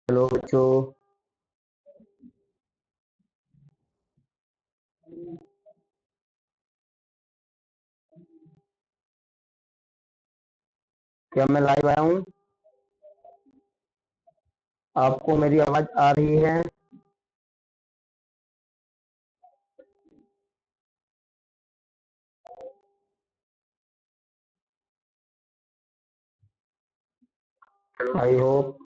Hello बच्चों। क्या मैं लाइव आया हूँ? आपको मेरी आवाज आ रही है? आई होप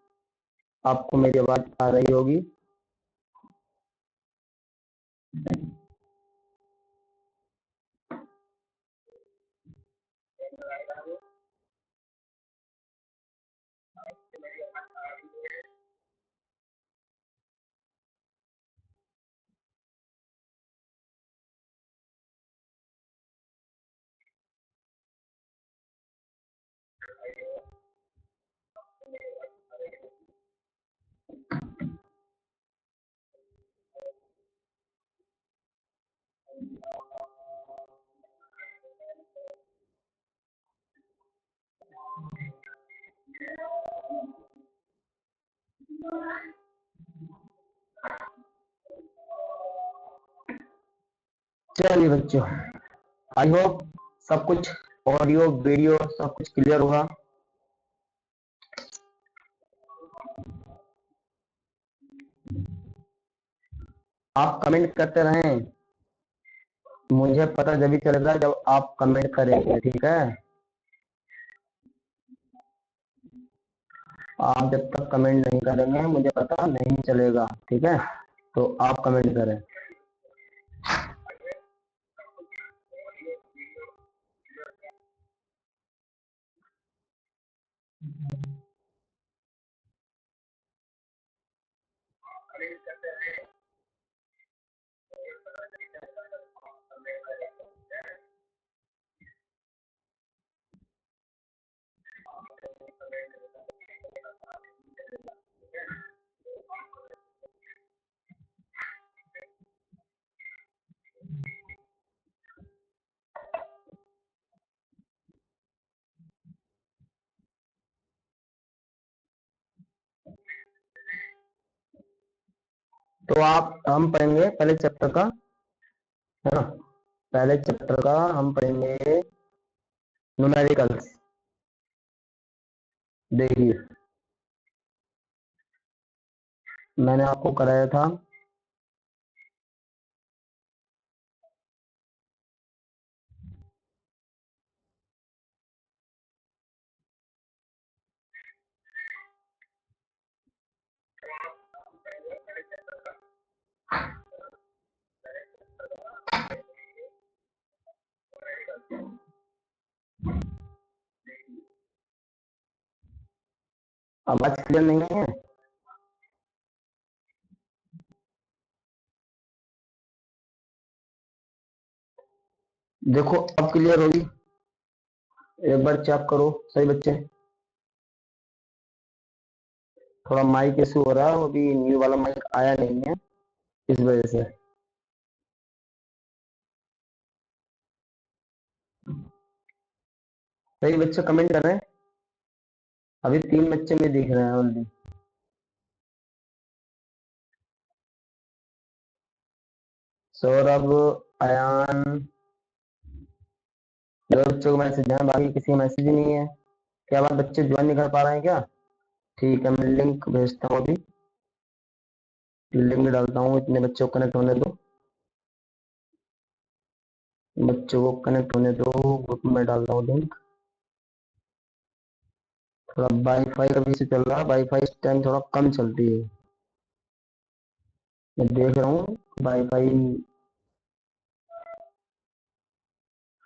आपको मेरी आवाज आ रही होगी। चलिए बच्चों, आई होप सब कुछ ऑडियो वीडियो सब कुछ क्लियर होगा। आप कमेंट करते रहें, मुझे पता जब भी चलेगा जब आप कमेंट करेंगे, ठीक है? आप जब तक कमेंट नहीं करेंगे मुझे पता नहीं चलेगा, ठीक है? तो आप कमेंट करें। तो आप हम पढ़ेंगे पहले चैप्टर का, है ना? पहले चैप्टर का हम पढ़ेंगे न्यूमेरिकल्स। देखिए, मैंने आपको कराया था आवाज क्लियर नहीं है? देखो अब क्लियर होगी। एक बार चेक करो सही बच्चे। थोड़ा माइक इशू हो रहा है, वो भी न्यू वाला माइक आया नहीं है, इस वजह से। सही बच्चे कमेंट कर रहे हैं। अभी 3 बच्चे में दिख रहे हैं ओनली। सौरभ, अयान, दो बच्चों को मैसेज है, बाकी किसी का मैसेज ही नहीं है। क्या बात, बच्चे ज्वाइन नहीं कर पा रहे हैं क्या? ठीक है, मैं लिंक भेजता हूँ अभी। लिंक डालता हूँ, इतने बच्चों को कनेक्ट होने दो। बच्चों को कनेक्ट होने दो, ग्रुप में डालता हूँ लिंक। थोड़ा वाईफाई का भी इशू चल रहा है, वाईफाई इस टाइम थोड़ा कम चलती है। मैं देख रहा हूँ वाईफाई।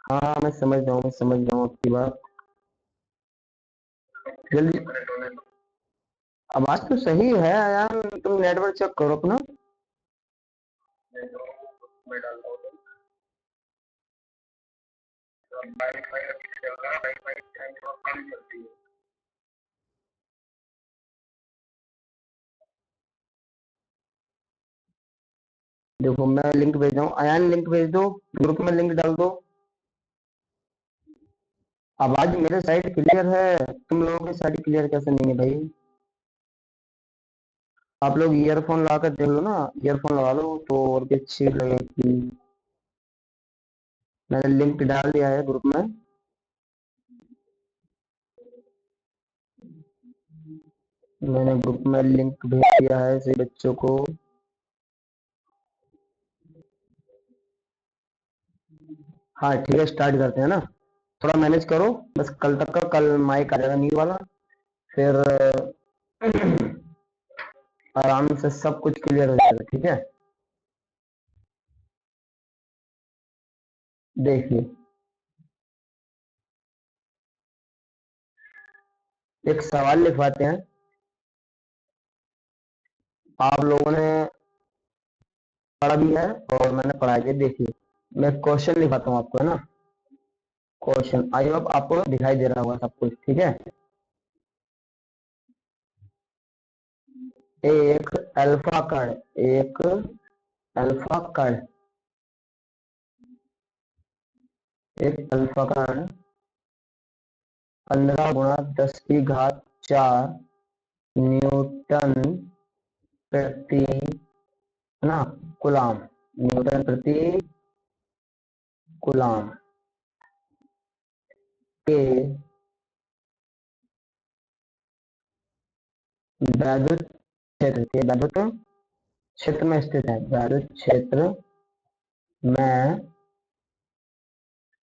हाँ मैं समझ रहा हूँ, मैं समझ रहा हूँ आपकी बात। जल्दी, आवाज तो सही है यार, तुम नेटवर्क चेक करो अपना। देखो मैं लिंक भेज रहा हूँ, अयान लिंक भेज दो, ग्रुप में लिंक डाल दो। आवाज मेरे साइड क्लियर है, तुम लोगों की साइड क्लियर कैसे नहीं है भाई? आप लोग ईयरफोन लगा कर देख लो ना, ईयरफोन लगा लो तो और भी अच्छी लगेगी। मैंने लिंक डाल दिया है ग्रुप में। मैंने ग्रुप में लिंक भेज दिया है सभी बच्चों को। हाँ ठीक है, स्टार्ट करते हैं ना। थोड़ा मैनेज करो, बस कल तक का, कल माइक आ जाएगा न्यू वाला। फिर आराम से सब कुछ क्लियर हो जाएगा, ठीक है। देखिए, एक सवाल लिखवाते हैं। आप लोगों ने पढ़ा भी है और मैंने पढ़ाई भी, देखिए मैं क्वेश्चन लिखवाता हूँ आपको, है ना। क्वेश्चन आई होप आपको दिखाई दे रहा होगा सब कुछ, ठीक है। एक अल्फा कण, एक अल्फा कण, एक अल्फा कण 15 × 10⁴ न्यूटन प्रति, है ना, कुलाम, न्यूटन प्रति कुलाम के वैद्युत क्षेत्र के, वैद्युत क्षेत्र में स्थित है, वैद्युत क्षेत्र में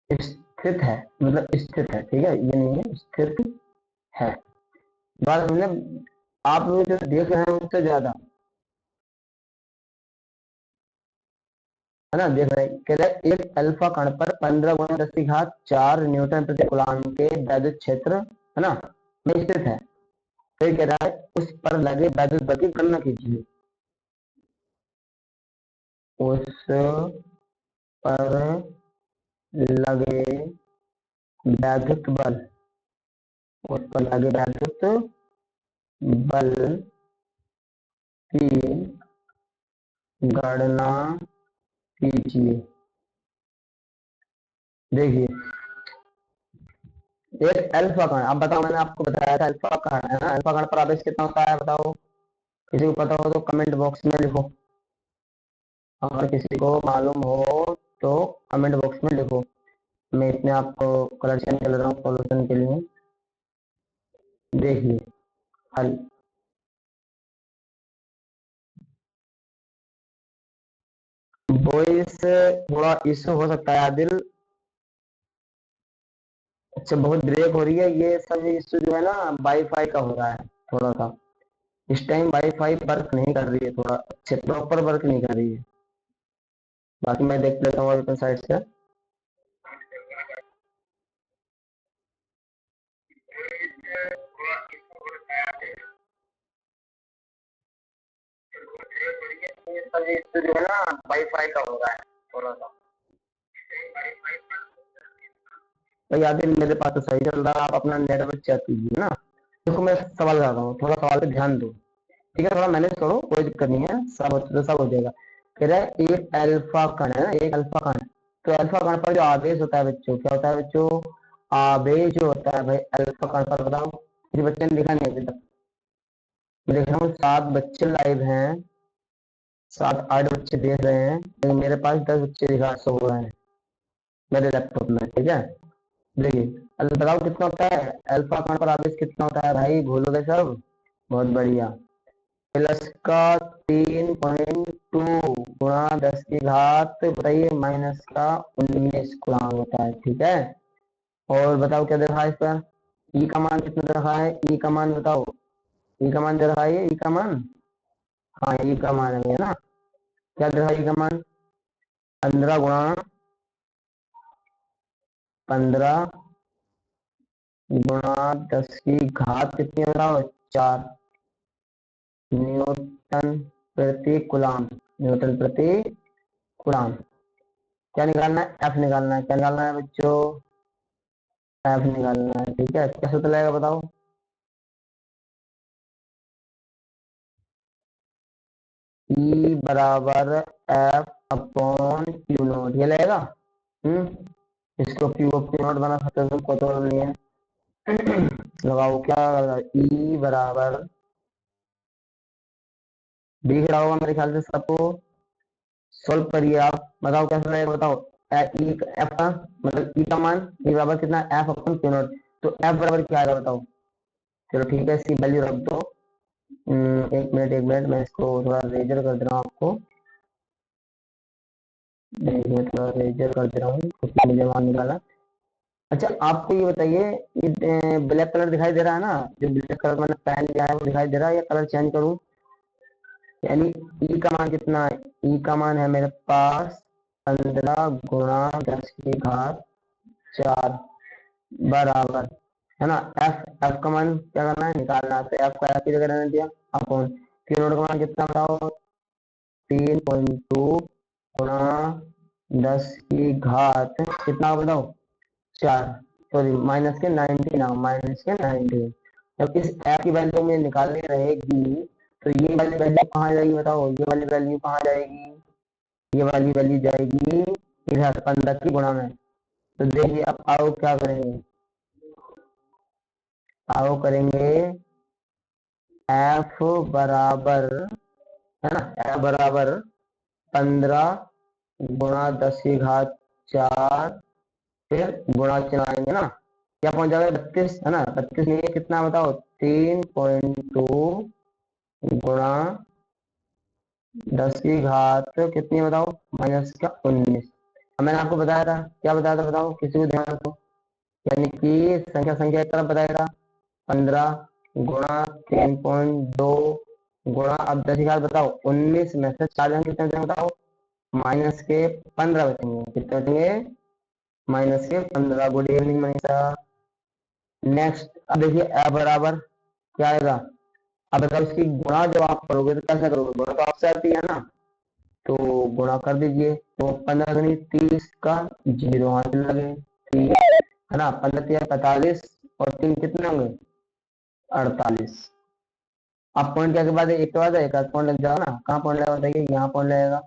स्थित है, मतलब स्थित है, ठीक है, ये नहीं है, स्थित है। बात हमने, आप लोग जो देख रहे हैं उससे ज्यादा, है ना, देख रहे हैं, कह रहे हैं एक अल्फा कण पर 15 × 10⁴ न्यूटन प्रति कूलम के वैद्युत क्षेत्र, है ना, में स्थित है। फिर कह रहा है उस पर लगे वैद्युत बल की गणना कीजिए। उस पर लगे वैद्युत बल, उस पर लगे वैद्युत बल की गणना कीजिए। देखिए, एक अल्फा कण, अब बताओ, मैंने आपको बताया था अल्फा कण, है ना, अल्फा कण पर आवेश कितना होता है बताओ। किसी को पता हो तो कमेंट बॉक्स में लिखो, अगर किसी को मालूम हो तो कमेंट बॉक्स में लिखो। मैं इसमें आपको कलर चेंज कर रहा हूँ सॉल्यूशन के लिए। देखिए हल, वॉइस थोड़ा इशू हो सकता है आदिल। अच्छा, बहुत ब्रेक हो रही है, ये सब इशू जो है ना वाईफाई का हो रहा है थोड़ा सा। इस टाइम वाईफाई वर्क नहीं कर रही है, थोड़ा अच्छे प्रॉपर वर्क नहीं कर रही है। बाकी मैं देख लेता हूँ अपने साइड से। ये इशू जो है ना वाईफाई का हो रहा है थोड़ा सा। तो याद, मेरे पास तो सही चल रहा है, आप अपना नेटवर्क चेक कीजिए ना। देखो मैं सवाल कर रहा हूँ, थोड़ा सवाल पे ध्यान दो, ठीक है, थोड़ा मैनेज करो, कोई दिक्कत नहीं है, सब हो जाएगा। कह रहा है एक अल्फा कण है ना, एक अल्फा कण, तो अल्फा कण पर जो आवेश होता है बच्चों, क्या होता है बच्चों, आवेश जो होता है भाई अल्फा कण पर, बताओ। किसी बच्चे ने लिखा नहीं अभी तक। मैं देख रहा हूँ 7 बच्चे लाइव हैं, 7 8 बच्चे देख रहे हैं, लेकिन मेरे पास 10 बच्चे दिखा सो रहे हैं मेरे लैपटॉप में, ठीक है। देखिए, बताओ कितना होता है अल्फा कण पर आवेश, कितना होता है भाई, भूलोगे सब। बहुत बढ़िया। प्लस का 3.2 × 10⁻, बताइए, माइनस का 19 गुणांक होता है, ठीक है। और बताओ क्या दे रखा है इस पर, ई का मान कितना दे रखा है, ई का मान बताओ, ई का मान दे रखा है, ई का मान, हाँ ई का मान है ना, क्या दे रखा है ई का मान, 15 × 10⁻, कितनी हो रहा है, 4 न्यूटन प्रति कुलाम, न्यूटन प्रति कुलाम। क्या निकालना है, एफ निकालना है, क्या निकालना है बच्चों, एफ निकालना है, ठीक है। कैसे चलेगा बताओ, ई बराबर एफ अपॉन क्यू नोट, ये लगेगा। इसको क्यू नोट बना सकते हो तुम, कोई तो नहीं है। लगाओ क्या, ई बराबर दिख रहा होगा मेरे ख्याल से सबको। सोल्व करिए आप, बताओ कैसा रहेगा, बताओ। एफ का मतलब ई का मान, ई बराबर कितना, एफ अपन क्यू नॉट। तो एफ बराबर क्या आएगा बताओ। चलो ठीक है, इसकी वैल्यू रख दो। एक मिनट मैं इसको थोड़ा रेजर कर दे रहा हूँ आपको। देखिए थोड़ा रेजर कर दे रहा हूँ क्योंकि मुझे मान निकाला। अच्छा आपको ये बताइए, ये ब्लैक कलर दिखाई दे रहा है ना, जो ब्लैक कलर मैंने पेन लिया है वो दिखाई दे रहा है, या कलर चेंज करूँ। यानी ई का मान कितना है, ई का मान है मेरे पास 15 गुणा 10 की घात 4 बराबर, है ना। एफ एफ का मान क्या करना है, निकालना है। तो एफ का एफ की जगह रहने दिया अपॉन क्यू नोट का मान कितना बताओ, 3.2 गुणा 10 की घात कितना बताओ, 4। सॉरी माइनस के 19, ना माइनस के 19। जब इस एफ की वैल्यू में निकालनी रहेगी तो ये वाली वैल्यू कहाँ जाएगी बताओ, ये वाली वैल्यू कहाँ जाएगी, ये वाली वैल्यू जाएगी इधर 15 की गुणा में। तो देखिए अब आओ क्या करेंगे, आओ करेंगे एफ बराबर, है ना, एफ बराबर 15 गुणा 10 की घात 4, फिर गुणा चलाएंगे ना, क्या पहुंच जाएगा 32, है ना। 32 नहीं है कितना बताओ, 3.2 गुणा 10 की घात कितनी है बताओ, -19। अब मैंने आपको बताया था, क्या बताया था बताओ, किसी को ध्यान रखो। यानी कि संख्या संख्या एक तरफ बताएगा, 15 गुणा 3.2 गुणा, अब 10 की घात बताओ 19 में से 4 कितने बचेंगे बताओ, -15 बचेंगे, कितने बचेंगे, -15। Good evening Manisha. नेक्स्ट अब देखिए ए बराबर क्या आएगा, अब अगर इसकी गुणा जब आप करोगे तो कैसे करोगे, गुणा तो आपसे आती है ना, तो गुणा कर दीजिए। तो 15 का 0 हाथ लगे, 30, है ना, 15 और 3 कितने होंगे, 48। अब पॉइंट क्या के बाद एक के बाद एक पॉइंट लग जाएगा ना, कहाँ पॉइंट लगेगा बताइए, यहाँ पॉइंट लगेगा।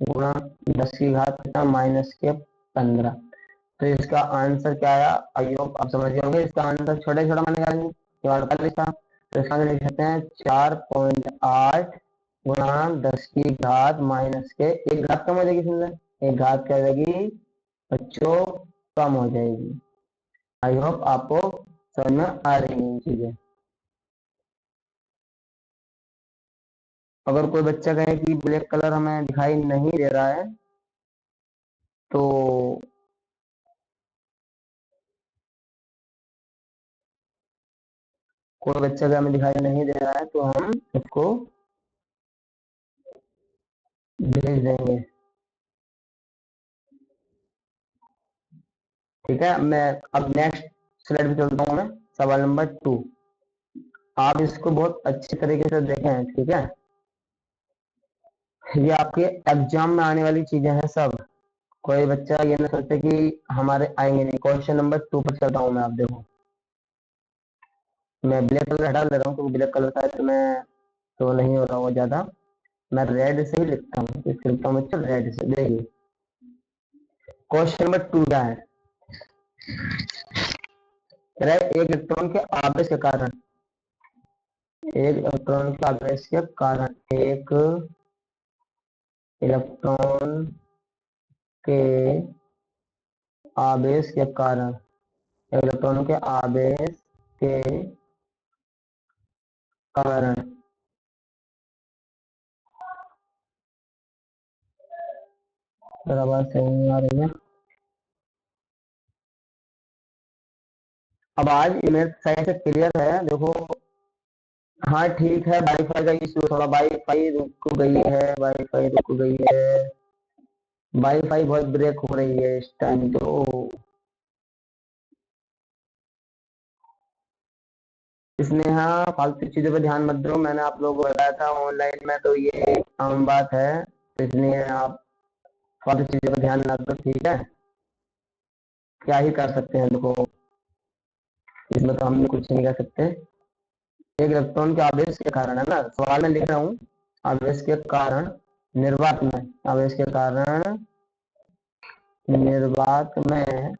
गुणा 10 की घात कितना, -15। तो इसका आंसर क्या आया, आई होप आप समझ गए होंगे। इसका आंसर छोटे छोटा मान निकालेंगे, तो 48 था, तो इसका आंसर लिख सकते हैं 4.8 गुणा 10 की घात माइनस के, एक घात कम हो जाएगी इसमें, एक घात क्या हो जाएगी बच्चों, कम हो जाएगी। आई होप आपको समझ में आ रही है चीजें। अगर कोई बच्चा कहे कि ब्लैक कलर हमें दिखाई नहीं दे रहा है, तो कोई बच्चा अगर हमें दिखाई नहीं दे रहा है तो हम उसको भेज देंगे। ठीक है, मैं अब नेक्स्ट स्लाइड पे चलता हूँ मैं, सवाल नंबर 2। आप इसको बहुत अच्छी तरीके से देखें, ठीक है। ये आपके एग्जाम में आने वाली चीजें हैं सब, कोई बच्चा ये ना सोचे कि हमारे आएंगे नहीं। क्वेश्चन नंबर 2 पर चलता हूँ मैं, आप देखो। मैं ब्लैक कलर हटा दे रहा हूँ क्योंकि ब्लैक कलर का इसमें तो नहीं हो रहा होगा ज्यादा, मैं रेड से ही लिखता हूँ, लिखता हूँ बच्चों रेड से। देखिए क्वेश्चन नंबर 2 क्या है, एक इलेक्ट्रॉन के आवेश के कारण, एक इलेक्ट्रॉन के आवेश के कारण, एक इलेक्ट्रॉन के आवेश के कारण, इलेक्ट्रॉन के आवेश के कारण बराबर सही नहीं आ रही है। अब आज इमेज साइड से क्लियर है देखो। हाँ ठीक है, वाईफाई का इशू, थोड़ा वाईफाई रुक गई है, वाईफाई रुक गई है, वाईफाई बहुत ब्रेक हो रही है इस टाइम तो। इसमें हाँ फालतू चीजों पे ध्यान मत दो, मैंने आप लोगों को बताया था ऑनलाइन में तो ये आम बात है, तो इसलिए आप फालतू चीजों पे ध्यान ना दो, ठीक है। क्या ही कर सकते हैं देखो, इसमें तो हम भी कुछ नहीं कर सकते। एक इलेक्ट्रॉन के आवेश के कारण, है ना, सवाल में लिख रहा हूँ, आवेश के कारण निर्वात में, आवेश के कारण निर्वात में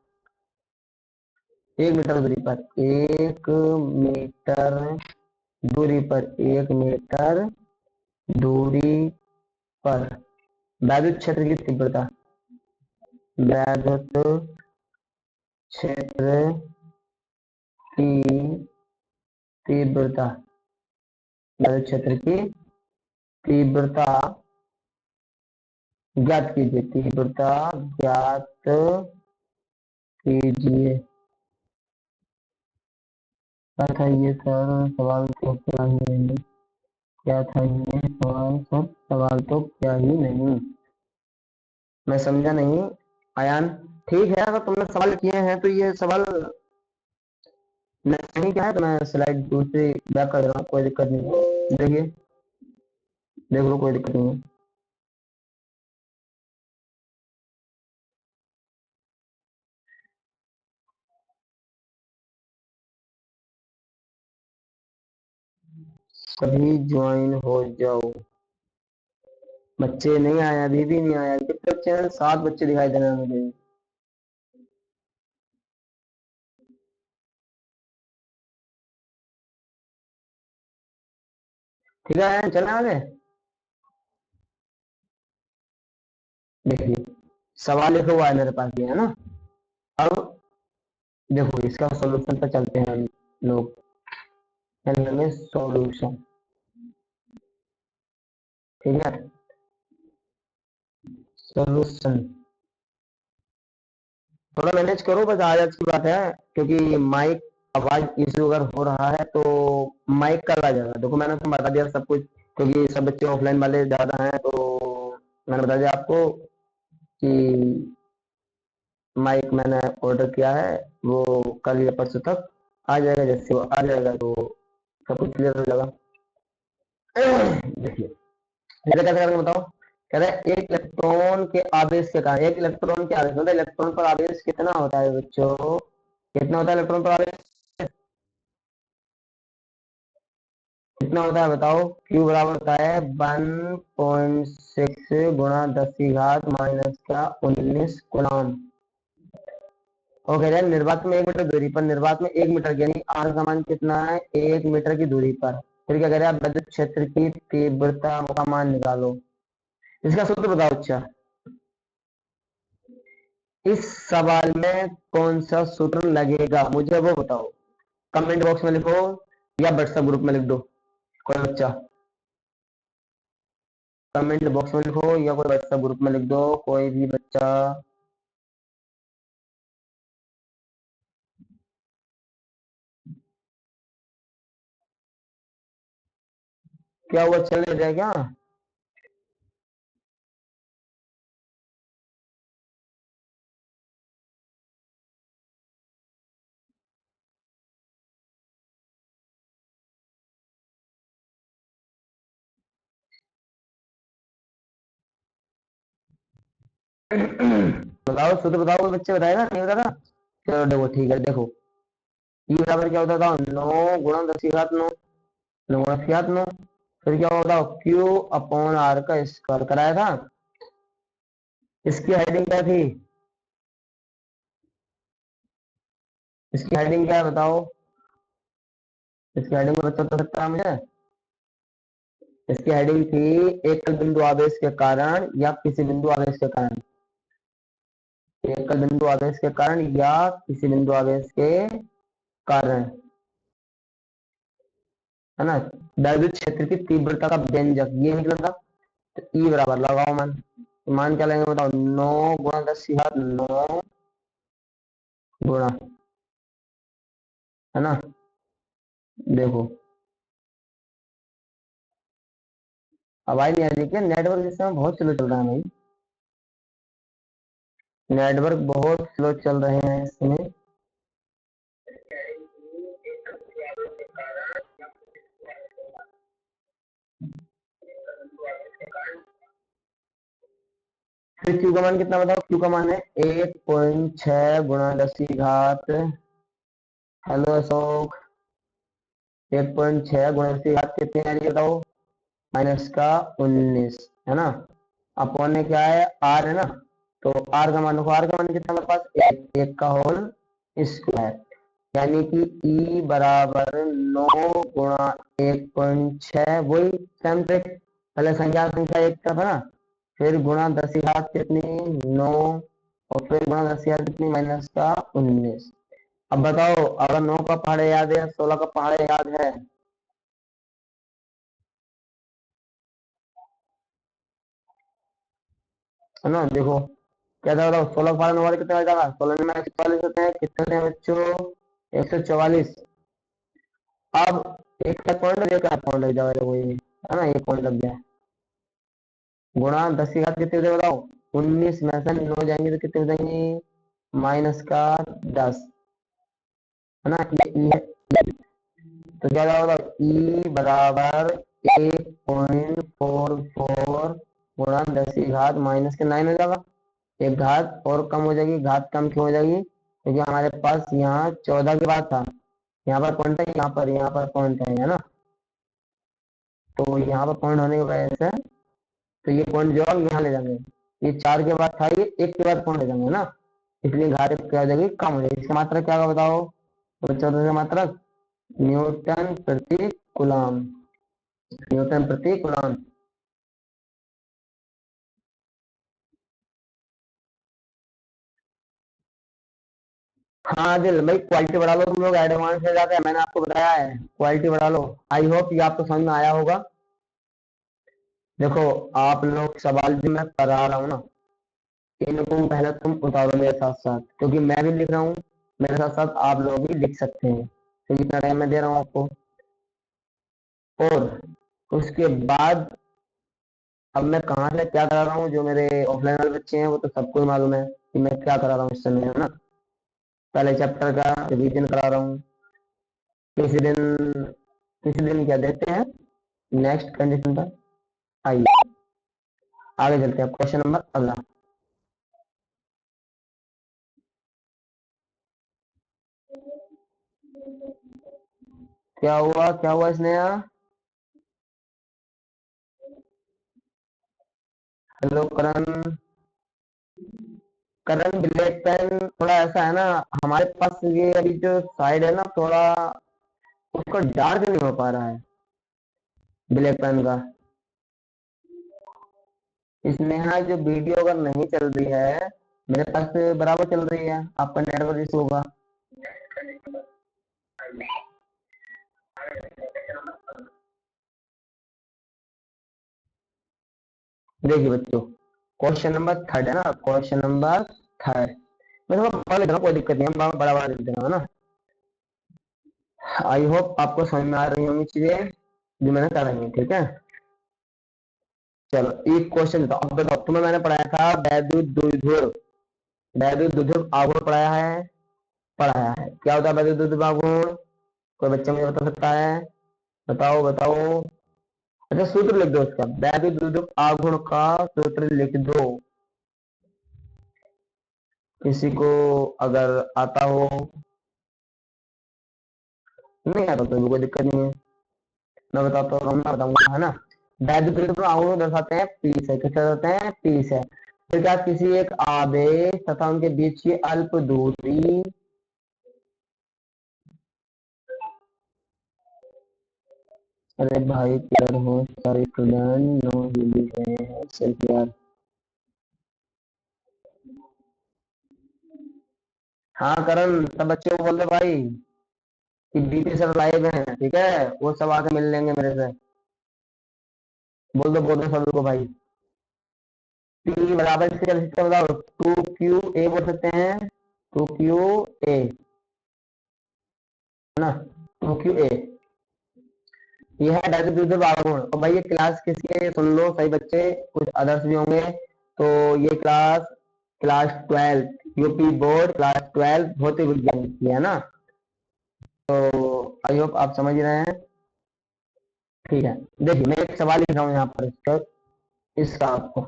1 मीटर दूरी पर, 1 मीटर दूरी पर, 1 मीटर दूरी पर वैद्युत क्षेत्र की तीव्रता, वैद्युत क्षेत्र की तीव्रता, वैद्युत क्षेत्र की तीव्रता ज्ञात कीजिए, तीव्रता ज्ञात कीजिए। क्या था ये सर? सवाल तो क्या ही नहीं। क्या था ये सवाल सर? सवाल तो क्या ही नहीं। मैं समझा नहीं आयान। ठीक है, अगर तुमने सवाल किए हैं तो ये सवाल नहीं क्या है तो मैं स्लाइड दूसरी बैक कर रहा हूँ, कोई दिक्कत नहीं है। देखिए, देख लो, कोई दिक्कत नहीं है। सभी ज्वाइन हो जाओ। बच्चे नहीं आए, अभी भी नहीं आया। कितने बच्चे हैं? 7 बच्चे दिखाई दे रहे हैं मुझे। ठीक है, चले आगे। देखिए, सवाल लिखा हुआ है मेरे पास ये, है ना। अब देखो, इसका सॉल्यूशन पर चलते हैं हम लोग। चलेंगे सॉल्यूशन। ठीक है, सॉल्यूशन थोड़ा मैनेज करो बस, आज की बात है। क्योंकि माइक आवाज इशू अगर हो रहा है तो माइक का आ जाएगा। देखो, मैंने तुम्हें बता दिया सब कुछ, क्योंकि सब बच्चे ऑफलाइन वाले ज्यादा हैं, तो मैंने बता दिया आपको कि माइक मैंने ऑर्डर किया है, वो कल या परसों तक आ जाएगा। जैसे वो आ जाएगा तो सब कुछ क्लियर हो जाएगा। देखिए, मेरे कैसे करेंगे बताओ। कह रहे हैं एक इलेक्ट्रॉन के आवेश के कारण, एक इलेक्ट्रॉन के आवेश मतलब इलेक्ट्रॉन पर आवेश कितना होता है बच्चों? कितना होता है इलेक्ट्रॉन पर आवेश? कितना होता है बताओ? Q बराबर होता है 1.6 गुणा 10 की घात माइनस का 19 कूलम्ब। और कह रहे हैं निर्वात में 1 मीटर दूरी पर, निर्वात में 1 मीटर यानी R का मान कितना है? 1 मीटर की दूरी पर। फिर क्या कह रहे हैं? आप विद्युत क्षेत्र की तीव्रता का मान निकालो। इसका सूत्र बताओ। अच्छा, इस सवाल में कौन सा सूत्र लगेगा मुझे वो बताओ। कमेंट बॉक्स में लिखो या व्हाट्सएप ग्रुप में लिख दो कोई बच्चा। कमेंट बॉक्स में लिखो या कोई व्हाट्सएप ग्रुप में लिख दो कोई भी बच्चा। क्या हुआ, चल नहीं रहा है क्या? बताओ, सूत्र बताओ। कोई बच्चे बताएगा? नहीं बताएगा? चलो देखो, ठीक है, देखो। ई बराबर क्या होता था? 9 गुणा 10 की घात 9, 9 गुणा 10 की घात 9। फिर क्या होता? Q/R का स्क्वायर कराया था। इसकी हेडिंग क्या थी? इसकी हेडिंग क्या है बताओ? इसकी हेडिंग में बता सकता है मुझे? इसकी हेडिंग थी एकल बिंदु आवेश के कारण या किसी बिंदु आवेश के कारण। एकल बिंदु आवेश के कारण या किसी बिंदु आवेश के कारण, है ना। वैद्युत क्षेत्र की तीव्रता का व्यंजक ये निकला था। तो ई बराबर लगाओ मान। मान क्या लेंगे बताओ? 9 गुणा 10 की घात 9 गुणा, है ना। देखो, आवाज नहीं आ रही क्या? नेटवर्क इस समय बहुत स्लो चल रहा है भाई। नेटवर्क बहुत स्लो चल रहे हैं इसमें। फिर क्यू का मान कितना बताओ? क्यू का मान है 1.6 गुणा 10 की घात, हेलो अशोक, 1.6 गुणा 10 की घात कितनी आ रही है बताओ? माइनस का 19, है ना। अपॉन में क्या है? आर, है ना। तो आर का मान देखो, आर का मान कितना हमारे पास? एक का होल स्क्वायर, यानी कि ई बराबर 9 गुणा 1.6, वही सेम ट्रिक। पहले संख्या संख्या एक तरफ है ना, फिर गुणा 10 की घात कितनी, 9, और फिर गुणा 10 की घात कितनी, माइनस का 19। अब बताओ, अगर 9 का पहाड़े याद है, 16 का पहाड़े याद है ना? देखो क्या था, बताओ 16 का पहाड़े 9 वाले कितने आ जाएगा, 16 में 144 होते हैं, कितने होते हैं बच्चों, 144। अब एक का पॉइंट, एक का पॉइंट लग जाएगा, वही है ना, एक पॉइंट लग गया। गुणा 10 की घात कितने होते हैं बताओ, 19 में से 9 जाएंगे तो कितने हो जाएंगे, माइनस का 10, है ना, ये। तो क्या होगा, ई बराबर 1.44 गुणा 10 की घात माइनस के 9 हो जाएगा। एक घात और कम हो जाएगी, घात कम क्यों हो जाएगी, क्योंकि हमारे पास यहाँ 14 के बाद था, यहाँ पर पॉइंट है, यहाँ पर पॉइंट है ना, तो यहाँ पर पॉइंट होने की वजह से, तो ये पॉइंट जो है यहाँ ले जाएंगे, ये 4 के बाद था, ये 1 के बाद पॉइंट ले जाएंगे ना, इसलिए घात क्या हो जाएगी, कम हो जाएगी। इसका मात्रक क्या होगा बताओ, तो 14 का मात्रक न्यूटन प्रति कूलम, न्यूटन प्रति कूलम। हाँ दिल भाई, क्वालिटी बढ़ा लो, तुम लोग एडवांस में जाते हैं, मैंने आपको बताया है, क्वालिटी बढ़ा लो। आई होप ये आपको समझ में आया होगा। देखो, आप लोग सवाल भी मैं करा रहा हूँ ना, इनको पहले तुम उतारो मेरे साथ साथ, क्योंकि मैं भी लिख रहा हूँ, मेरे साथ साथ आप लोग भी लिख सकते हैं, तो इतना टाइम मैं दे रहा हूँ आपको। और उसके बाद अब मैं कहाँ से क्या करा रहा हूँ, जो मेरे ऑफलाइन वाले बच्चे हैं वो तो सबको ही मालूम है कि मैं क्या करा रहा हूँ इस समय, है ना। पहले चैप्टर का रिवीजन करा रहा हूँ। किसी दिन, किसी दिन क्या देते हैं नेक्स्ट कंडीशन पर। आइए आगे चलते हैं, क्वेश्चन नंबर अगला। क्या हुआ इसने यहाँ, हेलो करण। करण ब्लैक पेन थोड़ा ऐसा है ना, हमारे पास ये अभी जो साइड है ना थोड़ा, उसको डार्क नहीं हो पा रहा है ब्लैक पेन का। इसमें यहाँ जो वीडियो अगर नहीं चल रही है, मेरे पास बराबर चल रही है, आपका नेटवर्क इशू होगा। देखिए बच्चों, क्वेश्चन नंबर थर्ड है ना, क्वेश्चन नंबर थर्ड, मैं थोड़ा बड़ा लिख रहा हूँ, कोई दिक्कत नहीं है, मैं बड़ा बड़ा लिख दे रहा हूँ ना। आई होप आपको समझ में आ रही होंगी चीजें जो मैंने कराई है, ठीक है। चलो एक क्वेश्चन बताओ, अब बताओ, तुम्हें मैंने पढ़ाया था वैद्युत द्विध्रुव, वैद्युत द्विध्रुव आघूर्ण पढ़ाया है, पढ़ाया है, क्या होता है वैद्युत द्विध्रुव आघूर्ण, कोई बच्चा मुझे बता सकता है, बताओ बताओ। अच्छा सूत्र लिख दो उसका, वैद्युत द्विध्रुव आघूर्ण का सूत्र लिख दो, किसी को अगर आता हो। नहीं आता तो भी कोई दिक्कत नहीं है, मैं बताता हूँ, मैं बताऊंगा, है ना। वैद्युत द्विध्रुव आघूर्ण दर्शाते हैं पी से, किस दर्शाते हैं, पी से। फिर क्या, किसी एक आवेश तथा उनके बीच की अल्प दूरी, अरे भाई क्लियर हो सारे स्टूडेंट, नो ही लिख रहे हैं सिर्फ यार। हाँ करण, सब बच्चों को बोल दो भाई कि डीपी सर लाइव हैं, ठीक है, वो सब आके मिल लेंगे मेरे से, बोल दो सब को भाई। पी बराबर इसके क्या लिख सकते हैं बताओ, 2QA बोल सकते हैं, 2QA, है ना, 2QA। ये है डायरेक्ट विद्युत आघूर्ण। और भाई ये क्लास किसकी है, ये सुन लो सही बच्चे, कुछ अदर्स भी होंगे, तो ये class, class 12 UP board class 12 भौतिक विज्ञान की है ना, तो आई होप आप समझ रहे हैं। ठीक है, देखिए मैं एक सवाल लिख रहा हूँ यहाँ पर इसका आपको,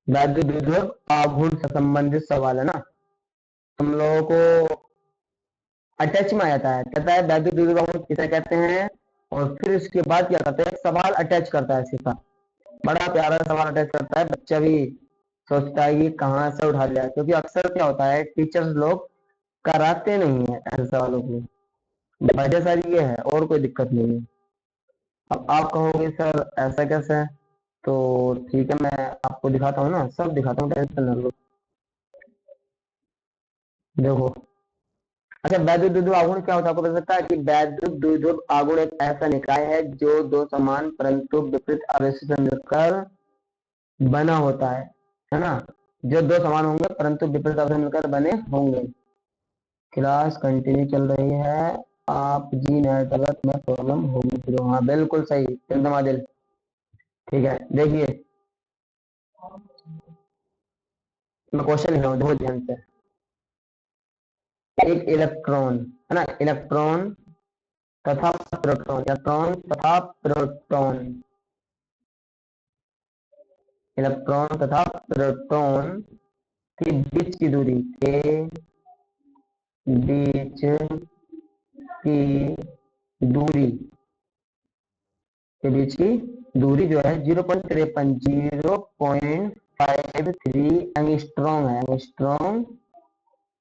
वैद्युत विद्युत आघूर्ण से संबंधित सवाल है ना, हम लोगों को अटैच में आ जाता है, कहता है वैद्युत विद्युत आघूर्ण किसे कहते हैं, और फिर उसके बाद क्या करते हैं, सवाल अटैच करता है इसके साथ, बड़ा प्यारा सवाल अटैच करता है, बच्चा भी सोचता है कि कहाँ से उठा लिया, क्योंकि अक्सर क्या होता है टीचर्स लोग कराते नहीं है ऐसे सवालों को, वजह सारी ये है और कोई दिक्कत नहीं है। अब आप कहोगे सर ऐसा कैसे है, तो ठीक है, मैं आपको दिखाता हूँ ना, सब दिखाता हूँ, टेंशन ना लो। देखो, अच्छा, वैद्युत द्विध्रुव आघूर्ण क्या होता है, आपको पता सकता है कि वैद्युत द्विध्रुव आघूर्ण एक ऐसा निकाय है जो दो समान परंतु विपरीत आवेशों से मिलकर बना होता है ना। जो दो समान होंगे परंतु विपरीत आवेश से मिलकर बने होंगे। क्लास कंटिन्यू चल रही है। आप जी नेटवर्क में प्रॉब्लम होगी फिर। हाँ बिल्कुल सही, एकदम आदिल। ठीक है, देखिए मैं क्वेश्चन लिख रहा हूँ, देखो ध्यान से। एक इलेक्ट्रॉन है ना, इलेक्ट्रॉन तथा प्रोटॉन, इलेक्ट्रॉन तथा प्रोटॉन, इलेक्ट्रॉन तथा प्रोटॉन के बीच की दूरी, के बीच की दूरी, के बीच की दूरी जो है 0.53 एंगस्ट्रॉम है, एंगस्ट्रॉम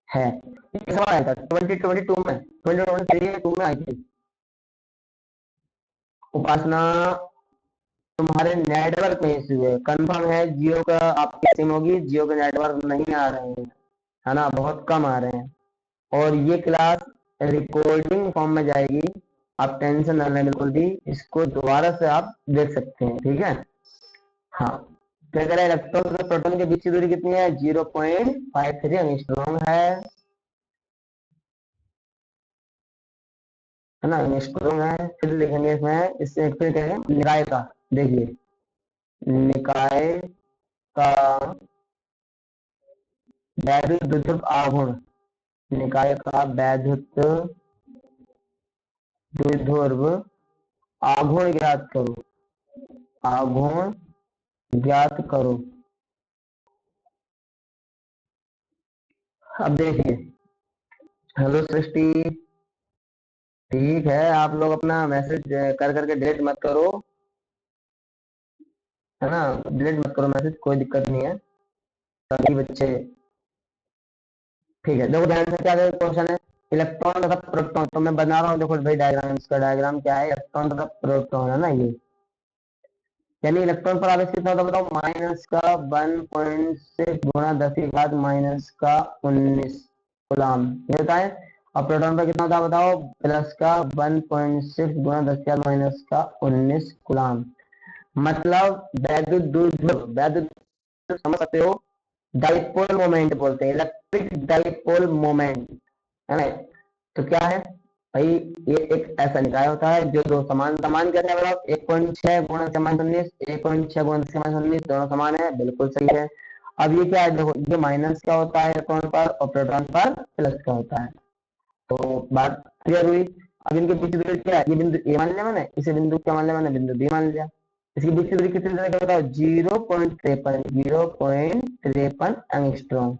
है। ये सवाल आया था 2022 में, 2023 टू में आई थी। उपासना, तुम्हारे नेटवर्क में इश्यू है, कंफर्म है। जियो का आपकी सिम होगी, जियो के नेटवर्क नहीं आ रहे हैं, है ना, बहुत कम आ रहे हैं। और ये क्लास रिकॉर्डिंग फॉर्म में जाएगी, आप टेंशन ना लें बिल्कुल भी, इसको दोबारा से आप देख सकते हैं, ठीक है। हाँ, क्या कह रहे हैं, इलेक्ट्रॉन और प्रोटॉन के बीच की दूरी कितनी है, 0.53 एंगस्ट्रॉम है ना, एंगस्ट्रॉम है। फिर लिखेंगे इसमें, इससे फिर कहेंगे निकाय का, देखिए निकाय का वैद्युत द्विध्रुव आघूर्ण, निकाय का वैद्युत द्विध्रुव आघूर्ण ज्ञात करो, आघूर्ण ज्ञात करो। अब देखिए, हेलो सृष्टि, ठीक है, आप लोग अपना मैसेज कर करके डिलीट मत करो, है ना, डिलीट मत करो मैसेज, कोई दिक्कत नहीं है, सभी बच्चे। ठीक है, देखो ध्यान से, क्या क्वेश्चन है, इलेक्ट्रॉन तथा प्रोटॉन, तो मैं बना रहा हूँ, देखो भाई डायग्राम, इसका डायग्राम क्या है, इलेक्ट्रॉन तथा प्रोटॉन है ना ये, यानी इलेक्ट्रॉन पर आवेश कितना होता है बताओ, माइनस का 1.6 गुणा 10 की घात माइनस का 19 गुलाम, ये होता है। और प्रोटॉन पर कितना होता है बताओ, प्लस का 1.6 गुणा 10 की घात माइनस का 19 गुलाम। मतलब वैद्युत द्विध्रुव, वैद्युत समझ सकते हो, डाइपोल मोमेंट बोलते हैं, इलेक्ट्रिक डाइपोल मोमेंट, है ना। तो क्या है भाई, ये एक ऐसा निकाय होता है जो दो समान, समान कैसे है बताओ, 1.6 गुणा 19, 1.6 गुणा 19 दोनों समान है, बिल्कुल सही है। अब ये क्या है, देखो ये माइनस का होता है इलेक्ट्रॉन पर और प्रोटॉन पर प्लस का होता है, तो बात क्लियर हुई। अब इनके बीच की दूरी क्या है, ये बिंदु ए मान लिया मैंने, इसे बिंदु क्या मान लिया मैंने, बिंदु बी मान लिया। इसकी बीच की दूरी कितनी तरह का बताओ, 0.53 एंगस्ट्रॉम।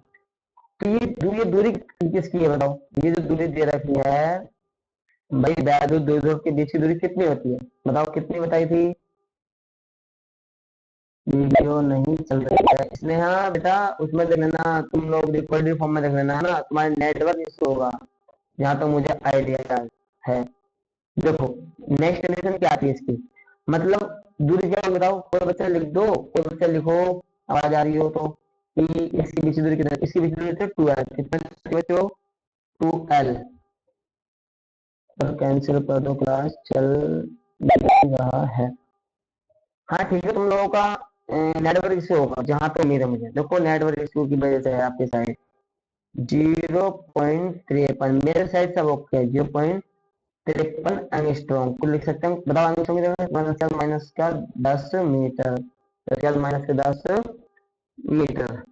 तो ये दूरी किसकी है बताओ, ये जो दूरी दे रखी है भाई, वैद्युत द्विध्रुव के बीच की दूरी कितनी होती है बताओ, कितनी बताई थी। वीडियो नहीं चल रही है इसमें, हाँ बेटा उसमें देख लेना, तुम लोग रिकॉर्डेड फॉर्म में देख लेना, है ना, तुम्हारे नेटवर्क इशू होगा, जहाँ तो मुझे आइडिया है। देखो, नेक्स्ट कंडीशन क्या आती है इसकी, मतलब दूरी क्या है बताओ, कोई बच्चा लिख दो, कोई बच्चा लिखो, आवाज आ रही हो तो, कि इसकी बीच की दूरी कितनी, इसकी बीच की दूरी 2L, कितना बच्चों, 2L। कैंसिल कर दो, क्लास चल रहा है। हाँ ठीक है, तुम लोगों का नेटवर्क इश्यू होगा, जहां तो उम्मीद है मुझे, देखो नेटवर्क इश्यू की वजह से है आपकी साइड। 0.53 मेरे साइड सब ओके है, 0.53 एंगस्ट्रॉम को लिख सकते हैं, बताओ एंगस्ट्रॉम की जगह माइनस का 10 मीटर, 10 माइनस का 10 मीटर।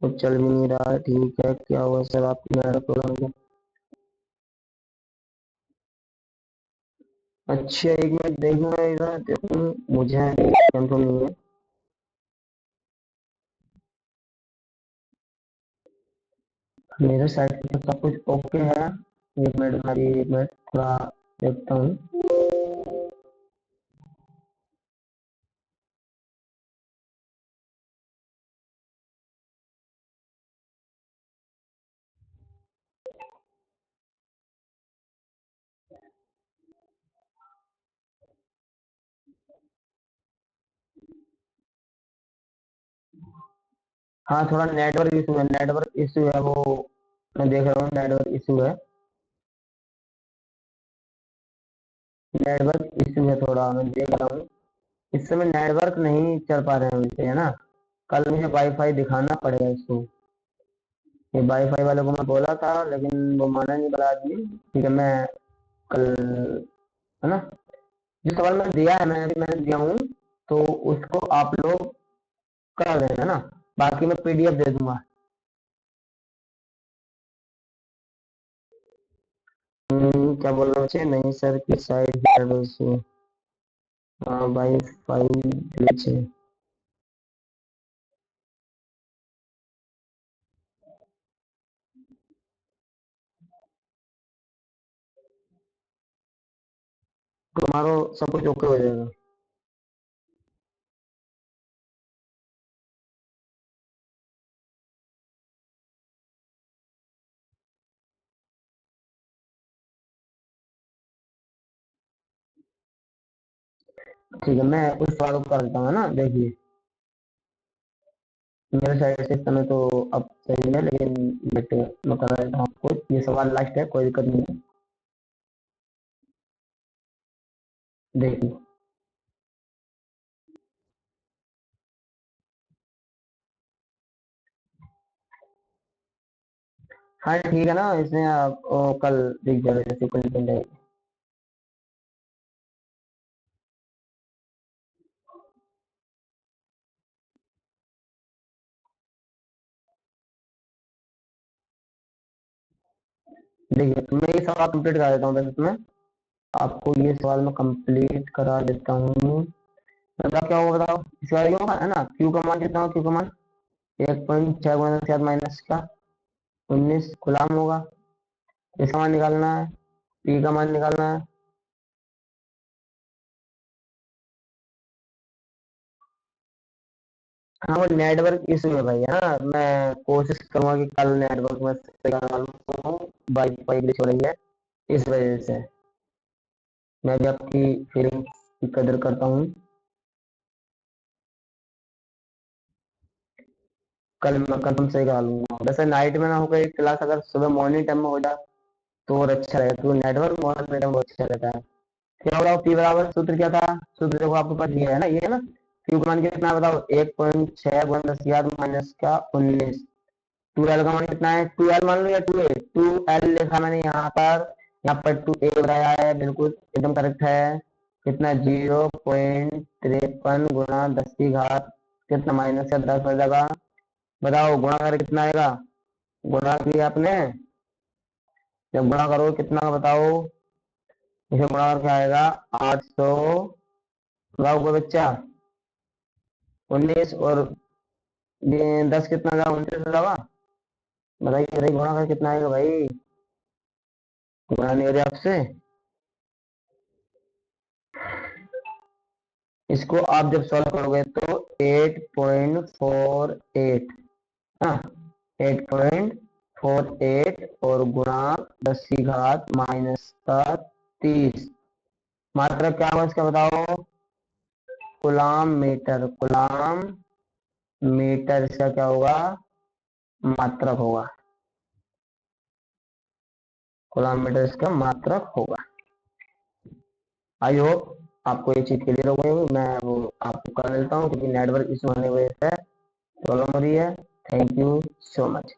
तो चल भी नहीं रहा है, ठीक है, क्या हुआ सर आपकी नेटवर्क प्रॉब्लम। अच्छा एक मिनट देखना, इधर देखो, मुझे कंफर्म नहीं है। मेरे साइड पे सब कुछ ओके है, एक मिनट हमारी, एक मिनट थोड़ा देखता हूँ। हाँ थोड़ा नेटवर्क इशू है, नेटवर्क इशू है वो, मैं देख रहा हूँ नेटवर्क इशू है। नेटवर्क इशू है थोड़ा, मैं देख रहा हूँ। इस समय नेटवर्क नहीं चल पा रहे हैं उनसे, है ना। कल मुझे वाईफाई दिखाना पड़ेगा इसको। ये वाईफाई वाले को मैं बोला था लेकिन वो माना नहीं वाला आदमी। ठीक है, मैं कल, है ना, जो सवाल मैंने दिया है, मैंने दिया हूँ, तो उसको आप लोग कर देना ना। बाकी मैं पीडीएफ दे दूंगा। क्या बोल रहे बच्चे, नहीं सर की साइड से। हाँ वाईफाई ग्लिच है। तुम्हारो सब कुछ ओके हो जाएगा। ठीक है, मैं उस सवाल को कर देता हूँ ना। देखिए, मेरे साइड से इस समय तो अब सही है, लेकिन बट मैं कर देता हूँ आपको। ये सवाल लास्ट है, कोई दिक्कत नहीं है। देखिए, हाँ ठीक है ना, इसमें आप कल दिख जाएगा जैसे कोई बन जाएगी। देखिए, तो मैं ये सवाल कंप्लीट करा देता हूँ, बस इसमें आपको ये सवाल मैं कंप्लीट करा देता हूँ। मतलब क्या होगा बताओ, इसका क्या होगा, है ना, क्यू का मान कितना होगा, क्यू का मान 1.6 माइनस का 19 गुलाम होगा। इसका मान निकालना है, पी का मान निकालना है। हाँ वो नेटवर्क इशू है भाई, हाँ मैं कोशिश करूंगा कि कल नेटवर्क में सही करा लूं। वाईफाई ग्लिच हो रही है इस वजह से। मैं भी आपकी फीलिंग्स की कदर करता हूँ। कल मैं कंफर्म सही करा लूंगा। वैसे नाइट में ना हो गई क्लास, अगर सुबह मॉर्निंग टाइम में हो जाए तो और अच्छा रहेगा, तो नेटवर्क मॉर्निंग टाइम बहुत अच्छा रहता है। क्या बताओ, पी बराबर सूत्र क्या था। सूत्र देखो आपके पास ये है ना, ये है ना। क्यू का मान कितना है बताओ, 1.6 गुना 10 माइनस का 19। टू एल का मान कितना है, टू एल मान लो या टू ए, टू एल लिखा मैंने यहाँ पर। यहाँ पर टू ए बनाया है, बिल्कुल एकदम करेक्ट है। कितना, 0.53 गुना 10 की घात, कितना माइनस का 10 हो जाएगा। बताओ गुणा कर कितना आएगा। गुणा किया आपने, जब गुणा करो कितना का बताओ। इसे गुणा करके आएगा 800। बताओ कोई बच्चा, 19 और ये 10 कितना था, 29 हो जाएगा। बताइए बताइए, गुणा कर कितना आएगा भाई। गुणा नहीं हो रहा आपसे। इसको आप जब सॉल्व करोगे तो 8.48, हाँ 8.48 और गुणा 10 की घात माइनस का 30। मात्रा क्या होगा इसका बताओ। गुलाम मीटर, गुलाम मीटर इसका क्या होगा, मात्रक होगा। गुलाम मीटर इसका मात्रक होगा। आई होप आपको ये चीज क्लियर हो गई होगी। मैं वो आपको कर देता हूँ क्योंकि नेटवर्क इशू होने की वजह से प्रॉब्लम हो रही है। Thank you so much.